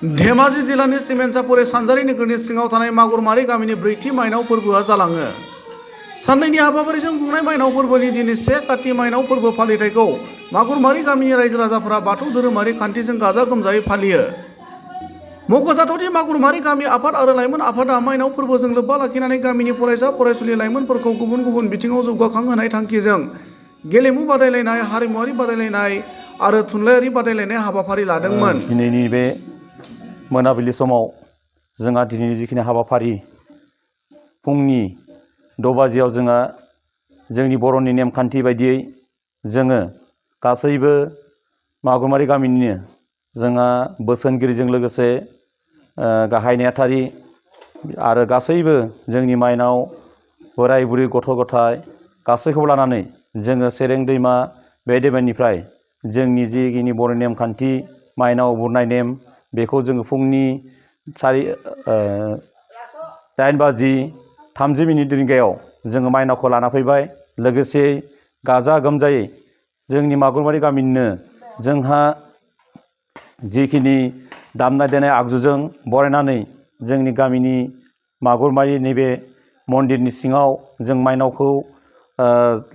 धेमाजि जिल्लानि सिमेन्सापुरि सानजारि नोगोरनि सिङाव थानाय मागुरमारि गामिनि ब्रैथि माइनाव फोरबोआ जालाङो। साननैनि हाबाफारिजों खुंनाय माइनाव फोरबोनि दिनै 1 काति माइनाव फोरबो फालिथायखौ मागुरमारि गामिनि रायजो राजाफोरा बाथौ धोरोमारि खान्थिजों गाजा गोमजायै फालियो। मख'जाथावदि मागुरमारि गामि आफाद आरो लाइमोन आफादा माइनाव फोरबोजों लोब्बा लाखिनानै गामिनि फरायसा फरायसुलि लाइमोनफोरखौ गुबुन गुबुन बिथिङाव जौगाखांहोनाय थांखिजों गेलेमु बादायलायनाय, हारिमुआरि बादायलायनाय आरो थुनलाइयारि बादायलायनाय हाबाफारि लादोंमोन। दिनैनि बे मोनाबिलि समाव जोंहा दिनैनि जिखिनि हाबाफारि फुंनि 6 बाजियाव जोंहा जोंनि बर'नि नेमखान्थि बायदियै जोङो गासैबो मागुरमारि गामिनिनो जोंहा बोसोनगिरिजों लोगोसे गाहाय नेहाथारि आरो गासैबो जोंनि माइनाव बोराय बुरै गथ' गथाय गासैखौबो लानानै जोङो सेरें दैमा बे दैमानिफ्राय जोंनि जिखिनि बर' नेमखान्थि माइनाव बुरनाय नेम बेखौ जोङो फुंनि 8:30 रिंगायाव जोङो माइनावखौ लाना फैबाय। लोगोसे गाजा गोमजायै जोंनि मागुरमारि गामिनिनो जोंहा जिखिनि दामनाय देनाय आगजुजों बरायनानै जोंनि गामिनि मागुरमारि नैबे मन्दिरनि सिङाव जों माइनावखौ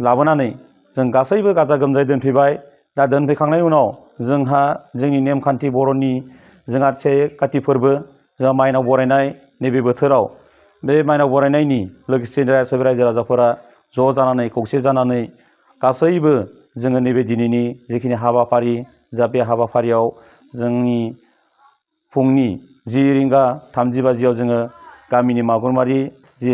लाबोनानै जों गासैबो गाजा गोमजायै दोनफैबाय। दा दोनफैखांनायनि उनाव जोंहा जोंनि नेमखान्थि बर'नि जोंहा 1 काति फोरबो जोंहा माइनाव बरायनाय नैबे बोथोराव बे माइनाव बरायनायनि लोगोसे रायजो राजाफोरा ज' जानानै खौसे जानानै गासैबो जोङो नैबे दिनैनि जिखिनि हाबाफारि जा बे हाबाफारियाव जोंनि फुंनि 10:30 जोङो गामिनि मागुरमारि जि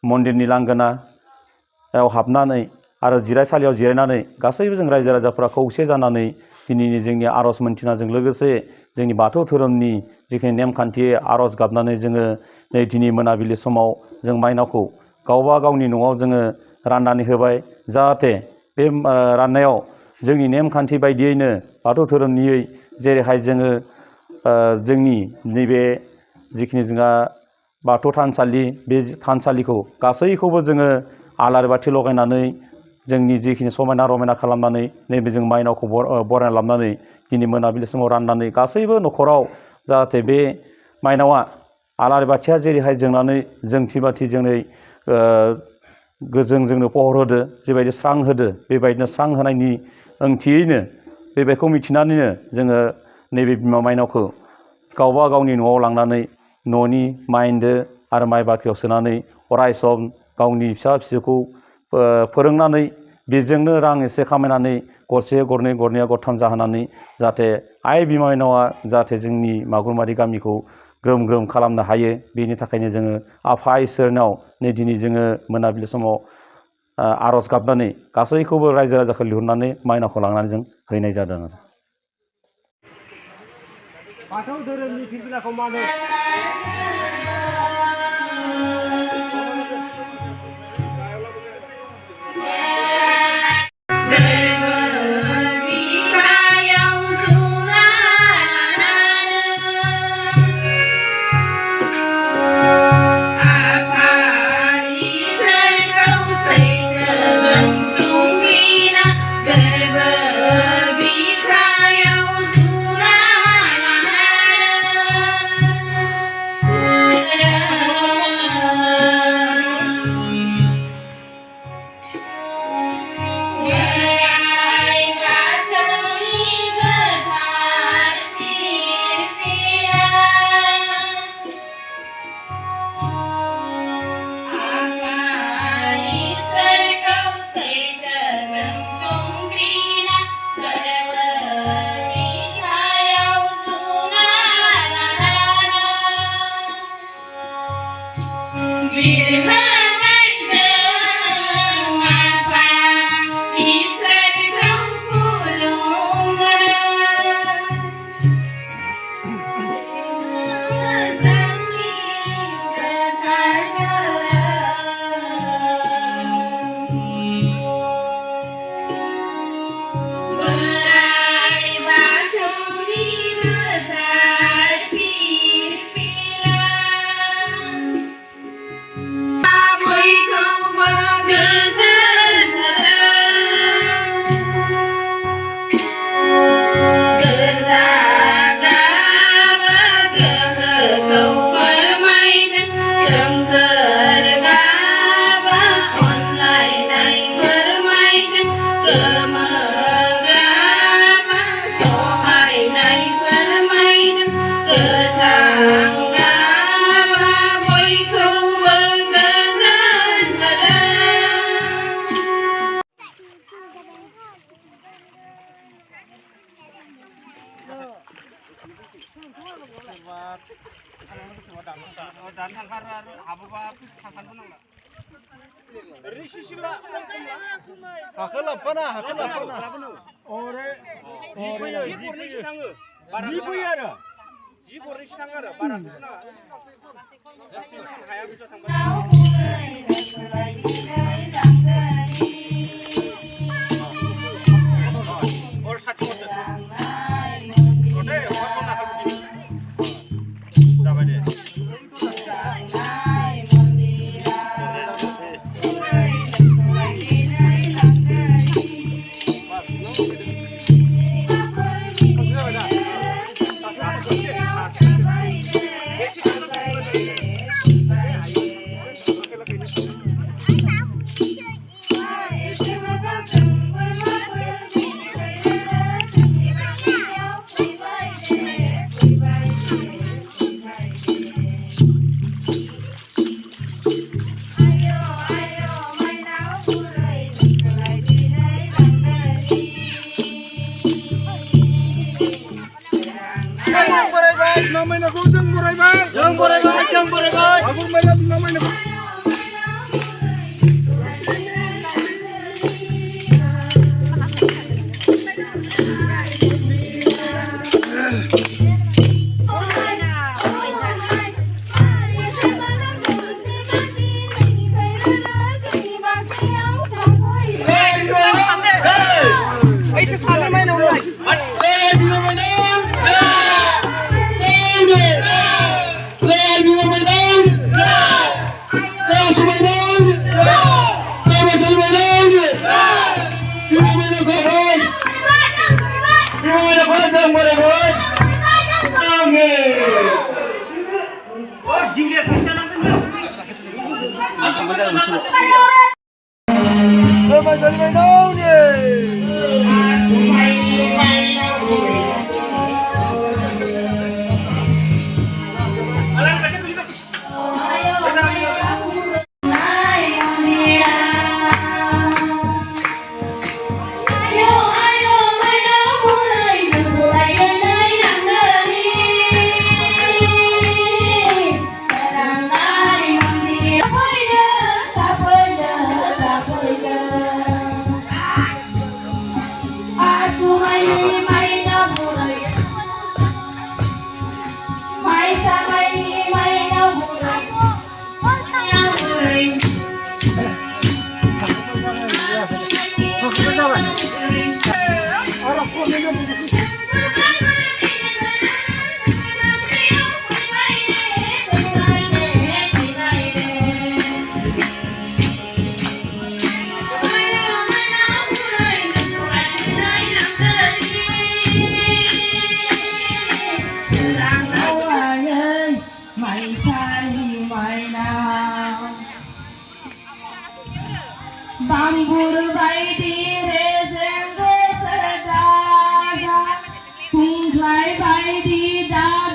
मन्दिरनि लांगोनायाव हाबनानै आरो जिरायसालियाव जिरायनानै गासैबो जों रायजो राजाफोरा खौसे जानानै दिनैनि जोंनि आर'ज मोन्थिनायजों लोगोसे जोंनि बाथौ धोरोमनि जिखिनि नेमखान्थि आर'ज गाबनानै जोङो दिनै मोनाबिलि समाव जों माइनावखौ गावबा गावनि न'आव जोङो राननानै होबाय। जाहाथे बे राननायाव जोंनि नेमखान्थि बायदियैनो बाथौ धोरोमनियै जेरैहाय जोङो जोंनि नैबे जिखिनि जोंहा बाथौ थानसालि बे थानसालिखौ गासैखौबो जोङो आलारि बाथि लगायनानै जोंनि जिखिनि समायना रमायना खालामनानै नैबे जों माइनावखौ बरायना लाबोनानै दिनै मोनाबिलि समाव राननानै गासैबो न'खराव जाहाथे बे माइनावा आलारि बाथिया जेरैहाय जोंनानै जोंथि बाथि जोंनै गोजों जोंनो पहर होदो, जेबायदि स्रां होदो, बेबायदिनो स्रां होनायनि ओंथियैनो बेखौ मिथिनानैनो जोङो नैबे बिमा माइनावखौ गावबा गावनि न'आव लांनानै न'नि माइन्दो आरो माइ बाख्रियाव सोनानै अराय सम गावनि फिसा फिसौखौ फोरोंनानै बेजोंनो रां एसे खामायनानै गरसे गरनै गरनैया गरथाम जाहोनानै जाहाथे आइ बिमा माइनावा जाहाथे जोंनि मागुरमारि गामिखौ ग्रोम ग्रोम खालामनो हायो। बेनि थाखायनो जोङो आफा इसोरनाव नै दिनै जोङो मोनाबिलि समाव आर'ज गाबनानै गासैखौबो रायजो राजाखौ लिंहरनानै माइनावखौ लांनानै जों हैनाय जादों। बाथौ धोरोमनि फिरफिलाखौ मानो Dan tangkar habuba tangkar menang lah. Risi sila. Hakil apa na? Hakil apa na? Ore. Jipu ya ada. Jipu risi tangkar barang itu na. Kaya bisa tangkar. Or satu motor. Ode, what kau nak halu? Siapa dia? Namanya aku jeng borai bang. Jeng borai bang. Aku main namanya. Itu salah main orang. Bambur baiti rezeng besar daza, kungklai baiti dah.